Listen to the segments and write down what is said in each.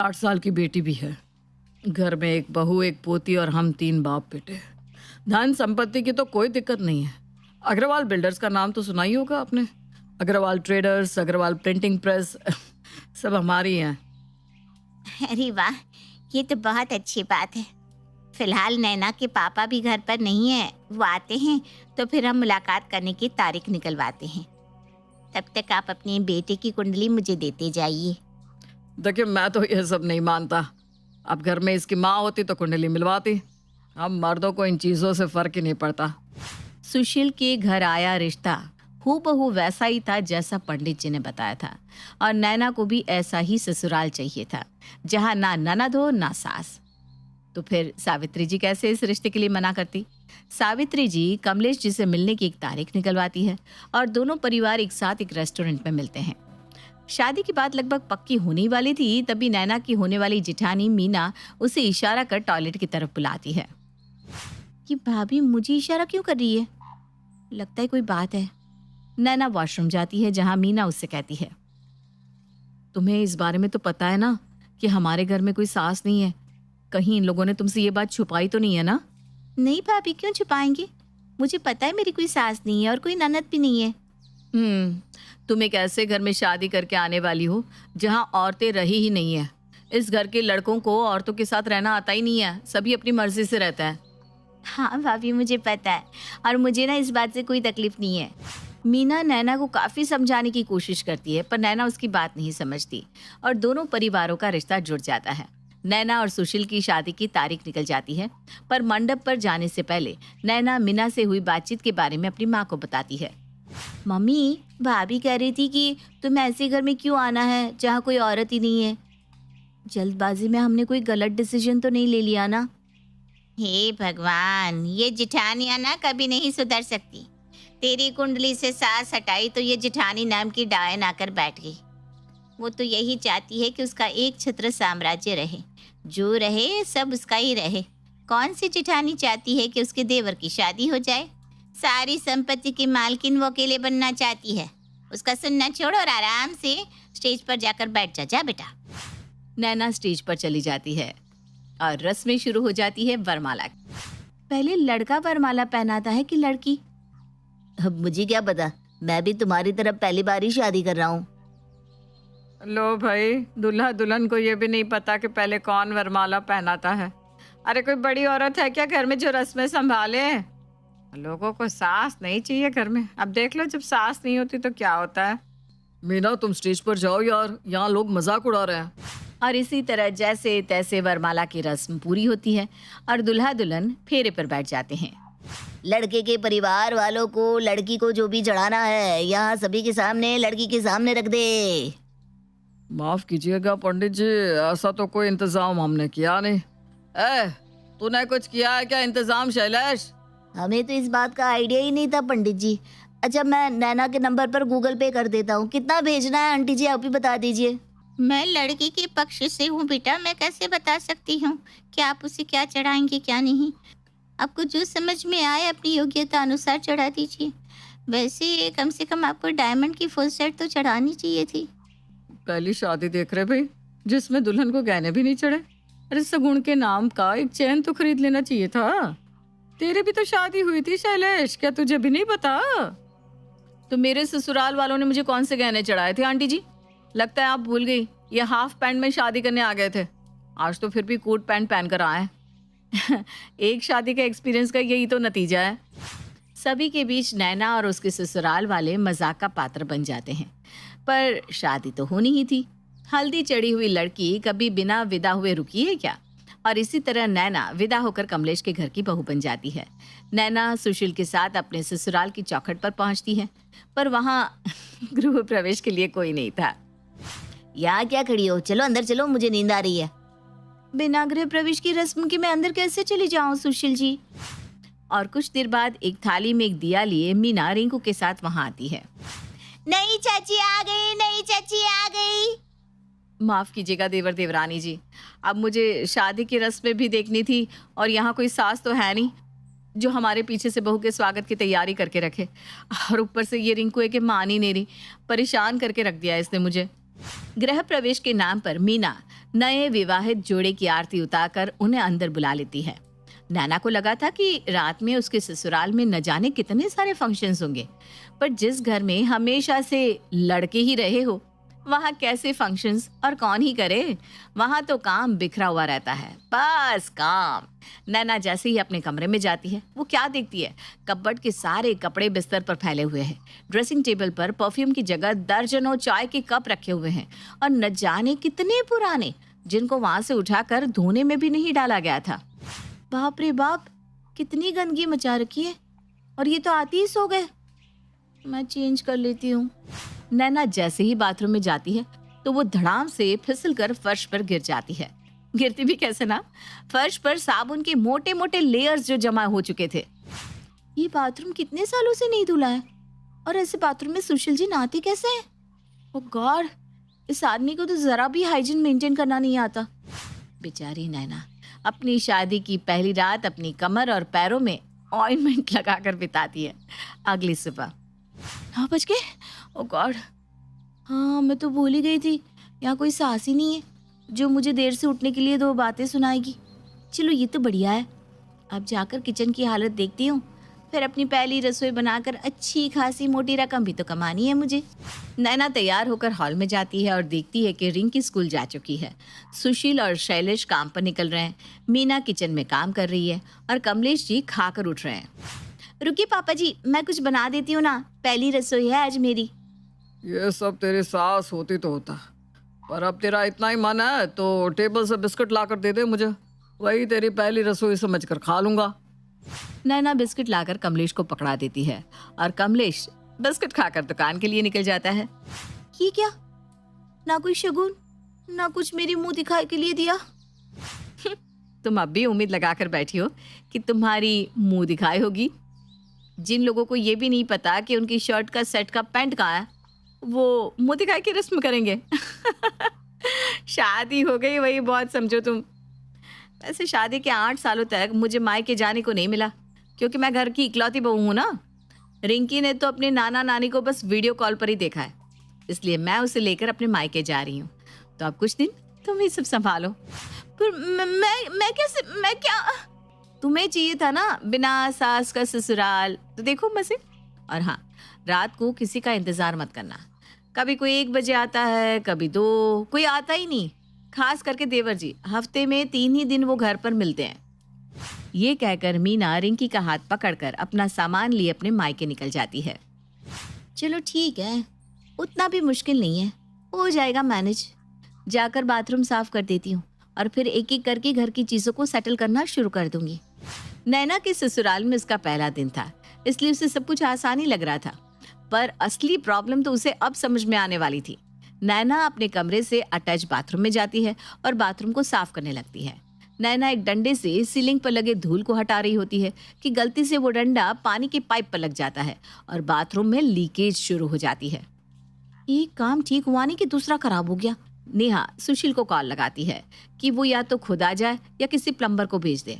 8 साल की बेटी भी है। घर में एक बहू, एक पोती और हम 3 बाप बेटे। धन संपत्ति की तो कोई दिक्कत नहीं है। अग्रवाल बिल्डर्स का नाम तो सुना ही होगा आपने। Agarwal traders, Agarwal printing press सब हमारी हैं। अरे वाह, ये तो बहुत अच्छी बात है। फिलहाल नैना के पापा भी घर पर नहीं है, वो आते हैं तो फिर हम मुलाकात करने की तारीख निकलवाते हैं। तब तक आप अपने बेटे की कुंडली मुझे देते जाइए। देखिए, मैं तो ये सब नहीं मानता। अब घर में इसकी माँ होती तो कुंडली मिलवाती। हम मर्दों को इन चीज़ों से फर्क ही नहीं पड़ता। सुशील के घर आया रिश्ता हूबहू वैसा ही था जैसा पंडित जी ने बताया था, और नैना को भी ऐसा ही ससुराल चाहिए था, जहाँ ना ननद हो ना सास। तो फिर सावित्री जी कैसे इस रिश्ते के लिए मना करती? सावित्री जी कमलेश जी से मिलने की एक तारीख निकलवाती है और दोनों परिवार एक साथ एक रेस्टोरेंट में मिलते हैं। शादी की बात लगभग पक्की होने वाली थी, तभी नैना की होने वाली जिठानी मीना उसे इशारा कर टॉयलेट की तरफ बुलाती है। कि भाभी मुझे इशारा क्यों कर रही है? लगता है कोई बात है। नैना वॉशरूम जाती है, जहां मीना उससे कहती है, तुम्हें इस बारे में तो पता है ना कि हमारे घर में कोई सास नहीं है। कहीं इन लोगों ने तुमसे ये बात छुपाई तो नहीं है ना? नहीं भाभी, क्यों छुपाएंगे? मुझे पता है मेरी कोई सास नहीं है और कोई ननद भी नहीं है। तुम एक ऐसे घर में शादी करके आने वाली हो जहां औरतें रही ही नहीं है। इस घर के लड़कों को औरतों के साथ रहना आता ही नहीं है, सभी अपनी मर्जी से रहता है। हाँ भाभी, मुझे पता है, और मुझे ना इस बात से कोई तकलीफ नहीं है। मीना नैना को काफी समझाने की कोशिश करती है, पर नैना उसकी बात नहीं समझती और दोनों परिवारों का रिश्ता जुड़ जाता है। नैना और सुशील की शादी की तारीख निकल जाती है, पर मंडप पर जाने से पहले नैना मीना से हुई बातचीत के बारे में अपनी माँ को बताती है। मम्मी, भाभी कह रही थी कि तुम ऐसे घर में क्यों आना है जहाँ कोई औरत ही नहीं है। जल्दबाजी में हमने कोई गलत डिसीजन तो नहीं ले लिया ना? हे भगवान, ये जिठानियाँ ना कभी नहीं सुधर सकती। तेरी कुंडली से सास हटाई तो ये जिठानी नाम की डायन आकर बैठ गई। वो तो यही चाहती है कि उसका एक छत्र साम्राज्य रहे, जो रहे सब उसका ही रहे। कौन सी जिठानी चाहती है कि उसके देवर की शादी हो जाए? सारी संपत्ति की मालकिन वो अकेले बनना चाहती है। उसका सुनना छोड़ और आराम से स्टेज पर जाकर बैठ जा। जा बेटा। नैना स्टेज पर चली जाती है और रस्में शुरू हो जाती है वरमाला। पहले लड़का वरमाला पहनाता है कि लड़की? अब मुझे क्या पता, मैं भी तुम्हारी तरफ पहली बार ही शादी कर रहा हूँ। लो भाई, दूल्हा दुल्हन को ये भी नहीं पता कि पहले कौन वरमाला पहनाता है। अरे कोई बड़ी औरत है क्या घर में जो रस्में संभाले? लोगों को सास नहीं चाहिए घर में। अब देख लो, जब सास नहीं होती तो क्या होता है। मीना, तुम स्टेज पर जाओ यार, यहाँ लोग मजाक उड़ा रहे हैं। और इसी तरह जैसे तैसे वरमाला की रस्म पूरी होती है और दुल्हा दुल्हन फेरे पर बैठ जाते हैं। लड़के के परिवार वालों को लड़की को जो भी चढ़ाना है यहाँ सभी के सामने, लड़की के सामने रख दे। माफ कीजिएगा पंडित जी, ऐसा तो कोई इंतजाम हमने किया नहीं। तूने कुछ किया है क्या इंतजाम शैलेश? हमें तो इस बात का आइडिया ही नहीं था पंडित जी। अच्छा, मैं नैना के नंबर पर गूगल पे कर देता हूँ। कितना भेजना है आंटी जी, आप ही बता दीजिए। मैं लड़की के पक्ष से हूँ बेटा, मैं कैसे बता सकती हूँ कि आप उसे क्या चढ़ाएंगे क्या नहीं। आपको जो समझ में आए अपनी योग्यता अनुसार चढ़ा दीजिए। वैसे कम से कम आपको डायमंड की फुल सेट तो चढ़ानी चाहिए थी। पहली शादी देख रहे भाई, जिसमें दुल्हन को गहने भी नहीं चढ़े। अरे सगुण के नाम का एक चैन तो खरीद लेना चाहिए था। तेरे भी तो शादी हुई थी शैलेश, क्या तुझे भी नहीं पता? तो मेरे ससुराल वालों ने मुझे कौन से गहने चढ़ाए थे आंटी जी? लगता है आप भूल गई, ये हाफ पैंट में शादी करने आ गए थे। आज तो फिर भी कोट पैंट पहन कर आए। एक शादी का एक्सपीरियंस का यही तो नतीजा है। सभी के बीच नैना और उसके ससुराल वाले मजाक का पात्र बन जाते हैं, पर शादी तो होनी ही थी। हल्दी चढ़ी हुई लड़की कभी बिना विदा हुए रुकी है क्या? और इसी तरह नैना विदा होकर कमलेश के घर की बहू बन जाती है। नैना सुशील के साथ अपने ससुराल की चौखट पर पहुंचती है, पर वहां गृह प्रवेश के लिए कोई नहीं था। यहाँ क्या खड़ी हो, चलो अंदर चलो, मुझे नींद आ रही है। बिना गृह प्रवेश की रस्म के मैं अंदर कैसे चली जाऊं सुशील जी? और कुछ देर बाद एक थाली में एक दिया लिए मीना रिंकू के साथ वहां आती है। नहीं चाची आ गई, नहीं चाची आ गई। माफ कीजिएगा देवर देवरानी जी, अब मुझे शादी की रस्में भी देखनी थी और यहाँ कोई सास तो है नहीं जो हमारे पीछे से बहू के स्वागत की तैयारी करके रखे। और ऊपर से ये रिंकू है कि मान ही नहीं रही, परेशान करके रख दिया इसने मुझे। गृह प्रवेश के नाम पर मीना नए विवाहित जोड़े की आरती उतारकर उन्हें अंदर बुला लेती है। नैना को लगा था कि रात में उसके ससुराल में न जाने कितने सारे फंक्शंस होंगे, पर जिस घर में हमेशा से लड़के ही रहे हो वहाँ कैसे फंक्शंस और कौन ही करे। वहाँ तो काम बिखरा हुआ रहता है, बस काम। नैना जैसे ही अपने कमरे में जाती है वो क्या देखती है, कपबोर्ड के सारे कपड़े बिस्तर पर फैले हुए हैं। ड्रेसिंग टेबल पर परफ्यूम की जगह दर्जनों चाय के कप रखे हुए हैं और न जाने कितने पुराने, जिनको वहां से उठाकर धोने में भी नहीं डाला गया था। बाप रे बाप, कितनी गंदगी मचा रखी है। और ये तो आती ही सो गए। मैं चेंज कर लेती हूँ। नैना जैसे ही बाथरूम में जाती है तो वो धड़ाम से फिसल कर फर्श पर गिर जाती है। गिरती भी कैसे ना, फर्श पर साबुन के मोटे मोटे लेयर्स जो जमा हो चुके थे। ये बाथरूम कितने सालों से नहीं धुला है, और ऐसे बाथरूम में सुशील जी नहाते कैसे हैं? ओ गॉड, इस आदमी को तो जरा भी हाइजीन मेंटेन करना नहीं आता। बेचारी नैना अपनी शादी की पहली रात अपनी कमर और पैरों में ऑइंटमेंट लगाकर बिताती है। अगली सुबह 9 बज गए। ओ गॉड, हाँ मैं तो भूल ही गई थी, यहाँ कोई सास ही नहीं है जो मुझे देर से उठने के लिए 2 बातें सुनाएगी। चलो ये तो बढ़िया है। अब जाकर किचन की हालत देखती हूँ, फिर अपनी पहली रसोई बनाकर अच्छी खासी मोटी रकम भी तो कमानी है मुझे। नैना तैयार होकर हॉल में जाती है और देखती है कि रिंकी स्कूल जा चुकी है। सुशील और शैलेश काम पर निकल रहे हैं। मीना किचन में काम कर रही है और कमलेश जी खाकर उठ रहे हैं। रुकिए पापा जी, मैं कुछ बना देती हूँ ना, पहली रसोई है आज मेरी। ये सब तेरी सास होती तो होता, पर अब तेरा इतना ही मन है तो टेबल से बिस्किट ला कर दे दे मुझे, वही तेरी पहली रसोई समझ कर खा लूंगा। नैना बिस्किट लाकर कमलेश को पकड़ा देती है और कमलेश बिस्किट खाकर दुकान के लिए निकल जाता है। ये क्या, ना कोई शगुन ना कुछ मेरी मुंह दिखाई के लिए दिया। तुम अब भी उम्मीद लगाकर बैठी हो कि तुम्हारी मुंह दिखाई होगी। जिन लोगों को ये भी नहीं पता कि उनकी शर्ट का सेट का पैंट कहाँ है, वो मुंह दिखाई की रस्म करेंगे। शादी हो गई वही बहुत समझो तुम। वैसे शादी के 8 सालों तक मुझे मायके जाने को नहीं मिला, क्योंकि मैं घर की इकलौती बहू हूँ ना। रिंकी ने तो अपने नाना नानी को बस वीडियो कॉल पर ही देखा है, इसलिए मैं उसे लेकर अपने मायके जा रही हूँ। तो अब कुछ दिन तुम ही सब संभालो। पर मैं कैसे, मैं क्या? तुम्हें चाहिए था ना बिना सास का ससुराल, तो देखो मजे। और हाँ, रात को किसी का इंतजार मत करना। कभी कोई 1 बजे आता है, कभी 2, कोई आता ही नहीं। खास करके देवर जी, हफ्ते में 3 ही दिन वो घर पर मिलते हैं। ये कहकर मीना रिंकी का हाथ पकड़कर अपना सामान लिए अपने मायके निकल जाती है। चलो ठीक है, उतना भी मुश्किल नहीं है, हो जाएगा मैनेज। जाकर बाथरूम साफ कर देती हूँ और फिर एक एक करके घर की चीजों को सेटल करना शुरू कर दूंगी। नैना के ससुराल में उसका पहला दिन था, इसलिए उसे सब कुछ आसानी लग रहा था, पर असली प्रॉब्लम तो उसे अब समझ में आने वाली थी। नैना अपने कमरे से अटैच बाथरूम में जाती है और बाथरूम को साफ करने लगती है। नैना एक डंडे से सीलिंग पर लगे धूल को हटा रही होती है कि गलती से वो डंडा पानी के पाइप पर लग जाता है और बाथरूम में लीकेज शुरू हो जाती है। एक काम ठीक हुआ नहीं कि दूसरा खराब हो गया। नेहा सुशील को कॉल लगाती है कि वो या तो खुद आ जाए या किसी प्लम्बर को भेज दे,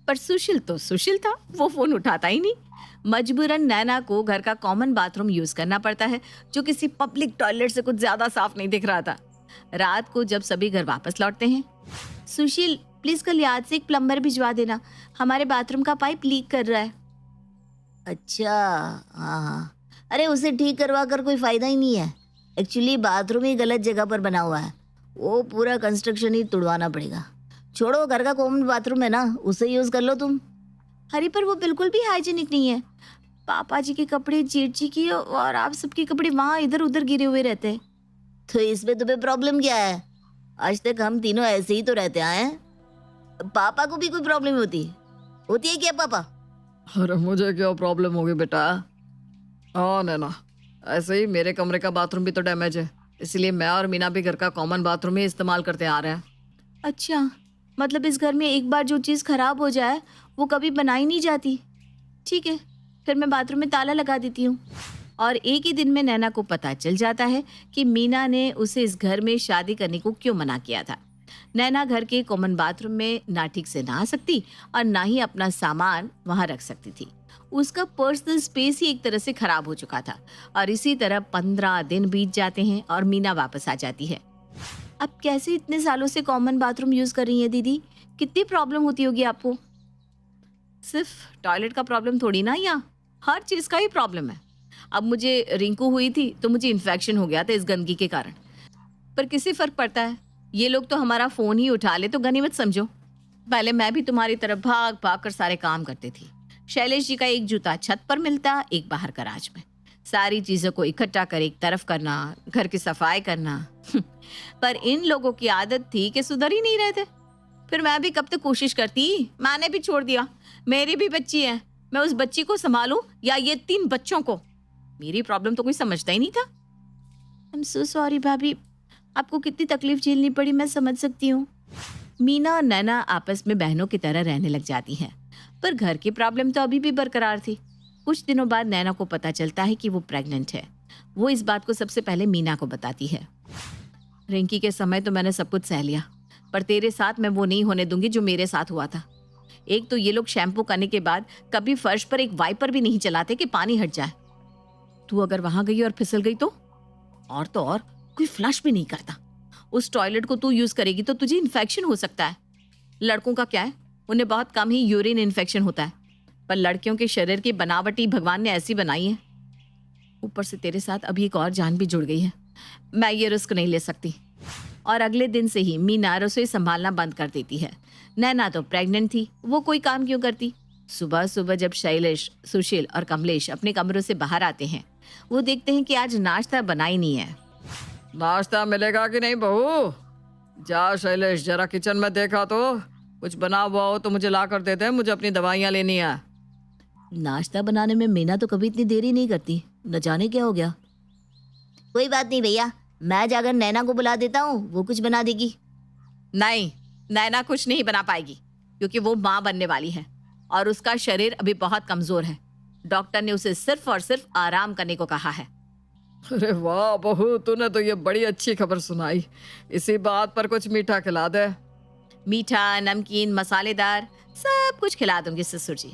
पर सुशील तो सुशील था, वो फोन उठाता ही नहीं। मजबूरन नैना को घर का कॉमन बाथरूम यूज करना पड़ता है, जो किसी पब्लिक टॉयलेट से कुछ ज्यादा साफ नहीं दिख रहा था। रात को जब सभी घर वापस लौटते हैं, सुशील प्लीज कल याद से एक प्लम्बर भिजवा देना, हमारे बाथरूम का पाइप लीक कर रहा है। अच्छा, हाँ, अरे उसे ठीक करवा कर कोई फायदा ही नहीं है। एक्चुअली बाथरूम ही गलत जगह पर बना हुआ है, वो पूरा कंस्ट्रक्शन ही तुड़वाना पड़ेगा। छोड़ो, घर का कॉमन बाथरूम है ना, उसे यूज कर लो तुम। अरे पर वो बिल्कुल भी हाइजीनिक नहीं है। पापा जी के कपड़े, जेठ जी की और आप सबके कपड़े वहाँ इधर उधर गिरे हुए रहते हैं। तो इसमें तुम्हें प्रॉब्लम क्या है? आज तक हम तीनों ऐसे ही तो रहते आए हैं। पापा को भी कोई प्रॉब्लम होती है क्या पापा? अरे मुझे क्या प्रॉब्लम होगी बेटा? हाँ नैना, ऐसे ही मेरे कमरे का बाथरूम भी तो डैमेज है, इसलिए मैं और मीना भी घर का कॉमन बाथरूम ही इस्तेमाल करते आ रहे हैं। अच्छा, मतलब इस घर में एक बार जो चीज़ खराब हो जाए वो कभी बनाई नहीं जाती। ठीक है, फिर मैं बाथरूम में ताला लगा देती हूँ। और एक ही दिन में नैना को पता चल जाता है कि मीना ने उसे इस घर में शादी करने को क्यों मना किया था। नैना घर के कॉमन बाथरूम में ना ठीक से नहा सकती और ना ही अपना सामान वहां रख सकती थी। उसका पर्सनल स्पेस ही एक तरह से खराब हो चुका था। और इसी तरह 15 दिन बीत जाते हैं और मीना वापस आ जाती है। अब कैसे इतने सालों से कॉमन बाथरूम यूज कर रही है दीदी? कितनी प्रॉब्लम होती होगी आपको? सिर्फ टॉयलेट का प्रॉब्लम थोड़ी ना, या हर चीज का ही प्रॉब्लम है। अब मुझे रिंकू हुई थी तो मुझे इन्फेक्शन हो गया था इस गंदगी के कारण, पर किसी फर्क पड़ता है? ये लोग तो हमारा फोन ही उठा ले तो गनीमत समझो। पहले मैं भी तुम्हारी तरफ भाग भाग कर सारे काम करती थी। शैलेश जी का एक जूता छत पर मिलता, एक बाहर गराज में। सारी चीजों को इकट्ठा कर एक तरफ करना, घर की सफाई करना। पर इन लोगों की आदत थी कि सुधर ही नहीं रहे थे। फिर मैं भी कब तक कोशिश करती, मैंने भी छोड़ दिया। मेरी भी बच्ची है, मैं उस बच्ची को संभालूं या ये 3 बच्चों को? मेरी प्रॉब्लम तो कोई समझता ही नहीं था। आई एम सो सॉरी भाभी, आपको कितनी तकलीफ झेलनी पड़ी मैं समझ सकती हूँ। मीना और नैना आपस में बहनों की तरह रहने लग जाती हैं, पर घर की प्रॉब्लम तो अभी भी बरकरार थी। कुछ दिनों बाद नैना को पता चलता है कि वो प्रेग्नेंट है। वो इस बात को सबसे पहले मीना को बताती है। रिंकी के समय तो मैंने सब कुछ सह लिया, पर तेरे साथ मैं वो नहीं होने दूंगी जो मेरे साथ हुआ था। एक तो ये लोग शैम्पू करने के बाद कभी फर्श पर एक वाइपर भी नहीं चलाते कि पानी हट जाए। तू अगर वहां गई और फिसल गई तो और कोई फ्लश भी नहीं करता। उस टॉयलेट को तू यूज करेगी तो तुझे इन्फेक्शन हो सकता है। लड़कों का क्या है, उन्हें बहुत कम ही यूरिन इन्फेक्शन होता है, पर लड़कियों के शरीर की बनावटी भगवान ने ऐसी बनाई है। ऊपर से तेरे साथ अभी एक और जान भी जुड़ गई है। मैं ये रिस्क नहीं ले सकती। और अगले दिन से ही मीना रसोई संभालना बंद कर देती है। नैना तो प्रेग्नेंट थी, वो कोई काम क्यों करती? सुबह सुबह जब शैलेश, सुशील और कमलेश अपने कमरों से बाहर आते हैं, वो देखते हैं कि आज नाश्ता बना ही नहीं है। नाश्ता मिलेगा कि नहीं बहू? जा शैलेश, जरा किचन में देखा तो कुछ बना हुआ हो तो मुझे ला कर देते हैं, मुझे अपनी दवाइयाँ लेनी है। नाश्ता बनाने में मीना तो कभी इतनी देरी नहीं करती, न जाने क्या हो गया। कोई बात नहीं भैया, मैं जाकर नैना को बुला देता हूँ, वो कुछ बना देगी। नहीं, नैना कुछ नहीं बना पाएगी, क्योंकि वो माँ बनने वाली है और उसका शरीर अभी बहुत कमजोर है। डॉक्टर ने उसे सिर्फ और सिर्फ आराम करने को कहा है। अरे वाह बहू, तूने तो ये बड़ी अच्छी खबर सुनाई। इसी बात पर कुछ मीठा खिला दे। मीठा, नमकीन, मसालेदार सब कुछ खिला दूंगी ससुर जी।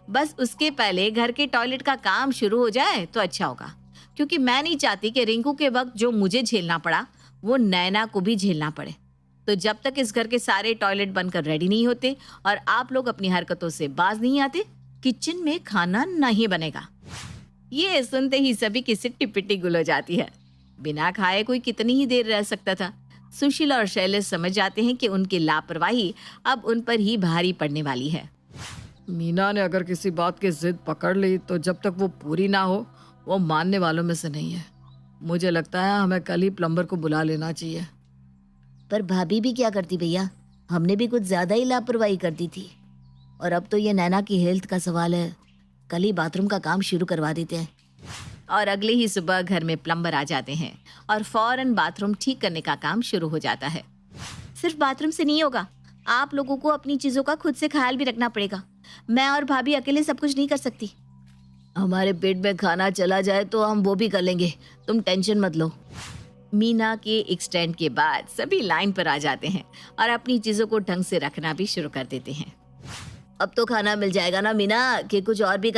बस उसके पहले घर के टॉयलेट का काम शुरू हो जाए तो अच्छा होगा, क्योंकि मैं नहीं चाहती कि रिंकू के वक्त जो मुझे झेलना पड़ा वो नैना को भी झेलना पड़े। तो जब तक इस घर के सारे टॉयलेट बनकर रेडी नहीं होते और आप लोग अपनी हरकतों से बाज नहीं आते, किचन में खाना नहीं बनेगा। ये सुनते ही सभी की सिट्टी पिट्टी गुल हो जाती है। बिना खाए कोई कितनी ही देर रह सकता था। सुशील और शैलेश समझ जाते हैं कि उनकी लापरवाही अब उन पर ही भारी पड़ने वाली है। मीना ने अगर किसी बात की जिद पकड़ ली तो जब तक वो पूरी ना हो वो मानने वालों में से नहीं है। मुझे लगता है हमें कल ही प्लम्बर को बुला लेना चाहिए। पर भाभी भी क्या करती भैया, हमने भी कुछ ज्यादा ही लापरवाही कर दी थी। और अब तो ये नैना की हेल्थ का सवाल है, कल ही बाथरूम का काम शुरू करवा देते हैं। और अगले ही सुबह घर में प्लम्बर आ जाते हैं और फौरन बाथरूम ठीक करने का काम शुरू हो जाता है। सिर्फ बाथरूम से नहीं होगा, आप लोगों को अपनी चीजों का खुद से ख्याल भी रखना पड़ेगा। मैं और भाभी अकेले सब कुछ नहीं कर सकती। हमारे पेट में खाना चला जाए तो हम वो भी कर लेंगे, तुम टेंशन मत लो। मीना के एक स्टैंड के बाद सभी लाइन पर आ जाते हैं और अपनी चीजों को ढंग से रखना भी शुरू कर देते हैं। अब तो खाना मिल जाएगा ना मीना, कि कुछ और भी कर